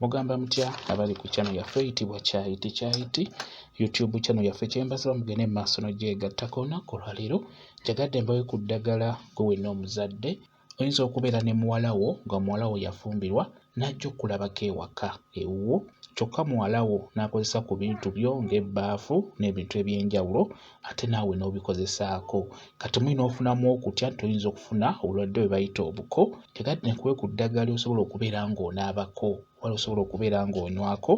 Mugamba mutya abali ku channel yaffe eyitibwa Kyayiti YouTube channel yaffe kyembasaba mugende mu maaso n'ogyegattako olunaku olwaleero njagadde mbawe ku ddagala gwe wenna omuzadde oyinza okubeera ne muwala wo nga muwala wo yafumbirwa n'ajja okulabako ewaka ewuwo kyokka muwala wo n'akozesa ku bintu byo ng'ebbaafu n'ebintu eby'enjawulo ate naawe n'obikozesaako kati mulina ofunamu okutya nti oyinza okufuna obulwadde bwe bayita obuko njagadde nkuwe ku ddagala osobola okubeera ng'onaabako wala osobola okubeera ng'onywako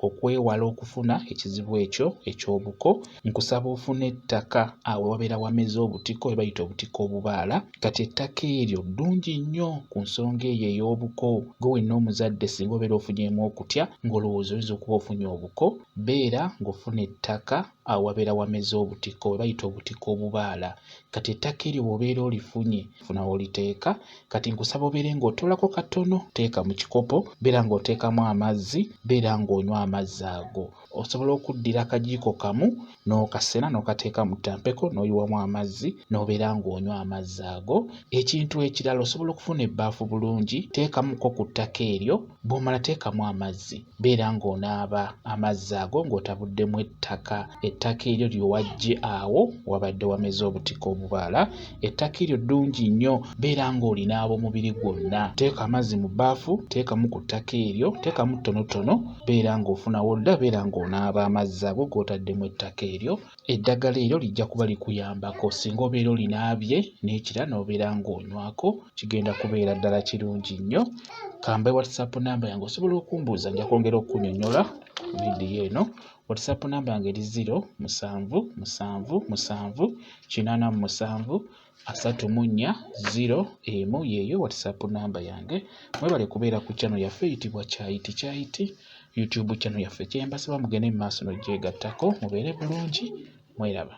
okwewala okufuna ekizibu ekyo eky'obuko nkusaba ofune ettaka awo wabeera wameze obutiko bwe bayita obutiko obubaala kati ettaka eryo ddungi nnyo ku nsonga eyo ey'obuko gwe wenna omuzadde singa obeera ofunyemu okutya ng'olowooza oyinza okuba ofunye obuko beera ng'ofuna ettaka awo wabeera wameze obutiko bwe bayita obutiko obubaala kati ettaka eryo bw'obeera olifunye funa oliteeka kati nkusaba obeere ng'otoolako katono teeka mu kikopo beera ng'oteekamu amazzi beera ng'onywa amazzi ago osobola okuddira akajiiko kamu n'okasena n'okateeka mu ttampeko n'oyiwamu amazzi n'obeera ng'onywa amazzi ago ekintu ekirala osobola okufuna ebbaafu bulungi teekamuko ku ttaka eryo bw'omala teekamu amazzi beera ng'onaaba amazzi ago ng'otabuddemu ettaka eryo ly'owajje awo wabadde wameze obutiko obubaala ettaka eryo ddungi nnyo beera ng'olinaaba omubiri gwonna teeka amazzi mu bbaafu teekamu ku ttaka eryo teekamu ttonotono beera ng'ofunawo dda beera ng'onaaba amazzi ago g'otaddemu ettaka eryo eddagala eryo lijja kuba likuyambako singa obeera olinaabye n'ekira n'obeera ng'onywako kigenda kubeera ddala kirungi nnyo kambe WhatsApp namba yange osobola okumbuuza nja kwongera okunnyonnyola ku vidiyo eno WhatsApp namba yange eri 07778734 yeeyo WhatsApp namba yange mwebale kubeera ku channel yaffe eyitibwa Kyayiti YouTube channel yaffe kyembasaba mugende mu maaso n'ogyegattako mubeere bulungi mweraba